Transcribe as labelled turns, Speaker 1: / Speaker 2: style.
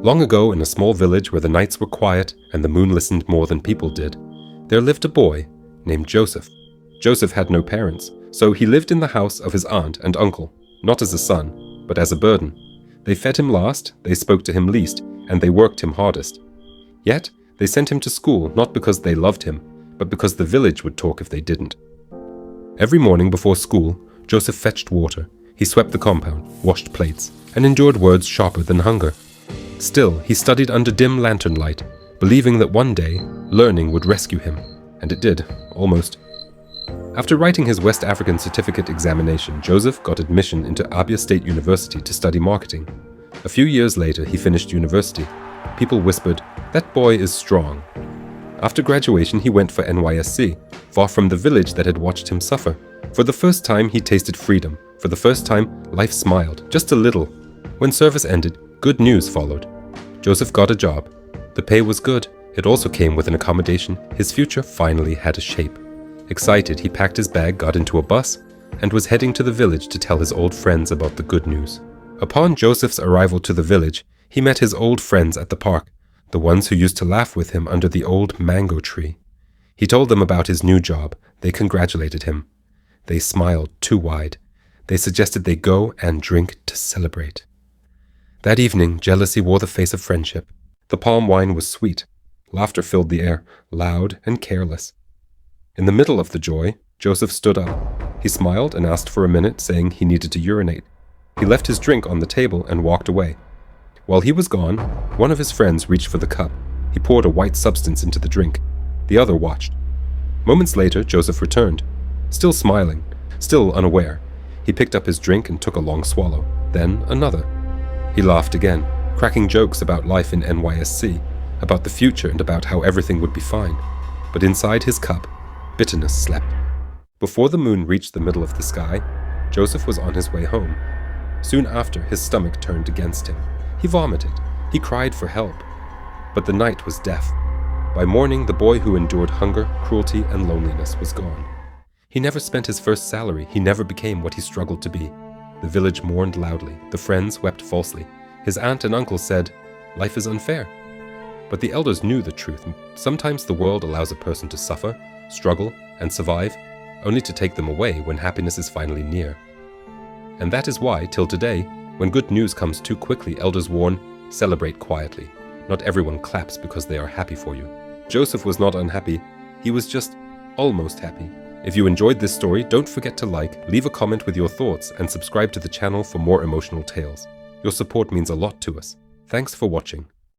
Speaker 1: Long ago, in a small village where the nights were quiet and the moon listened more than people did, there lived a boy named Joseph. Joseph had no parents, so he lived in the house of his aunt and uncle, not as a son, but as a burden. They fed him last, they spoke to him least, and they worked him hardest. Yet, they sent him to school not because they loved him, but because the village would talk if they didn't. Every morning before school, Joseph fetched water. He swept the compound, washed plates, and endured words sharper than hunger. Still, he studied under dim lantern light, believing that one day, learning would rescue him. And it did, almost. After writing his West African certificate examination, Joseph got admission into Abia State University to study marketing. A few years later, he finished university. People whispered, "That boy is strong." After graduation, he went for NYSC, far from the village that had watched him suffer. For the first time, he tasted freedom. For the first time, life smiled, just a little. When service ended, good news followed. Joseph got a job. The pay was good. It also came with an accommodation. His future finally had a shape. Excited, he packed his bag, got into a bus, and was heading to the village to tell his old friends about the good news. Upon Joseph's arrival to the village, he met his old friends at the park, the ones who used to laugh with him under the old mango tree. He told them about his new job. They congratulated him. They smiled too wide. They suggested they go and drink to celebrate. That evening, jealousy wore the face of friendship. The palm wine was sweet. Laughter filled the air, loud and careless. In the middle of the joy, Joseph stood up. He smiled and asked for a minute, saying he needed to urinate. He left his drink on the table and walked away. While he was gone, one of his friends reached for the cup. He poured a white substance into the drink. The other watched. Moments later, Joseph returned. Still smiling, still unaware. He picked up his drink and took a long swallow. Then another. He laughed again, cracking jokes about life in NYSC, about the future and about how everything would be fine. But inside his cup, bitterness slept. Before the moon reached the middle of the sky, Joseph was on his way home. Soon after, his stomach turned against him. He vomited. He cried for help. But the night was deaf. By morning, the boy who endured hunger, cruelty, and loneliness was gone. He never spent his first salary. He never became what he struggled to be. The village mourned loudly. The friends wept falsely. His aunt and uncle said, "Life is unfair." But the elders knew the truth. Sometimes the world allows a person to suffer, struggle, and survive, only to take them away when happiness is finally near. And that is why, till today, when good news comes too quickly, elders warn, celebrate quietly. Not everyone claps because they are happy for you. Joseph was not unhappy. He was just almost happy. If you enjoyed this story, don't forget to like, leave a comment with your thoughts, and subscribe to the channel for more emotional tales. Your support means a lot to us. Thanks for watching.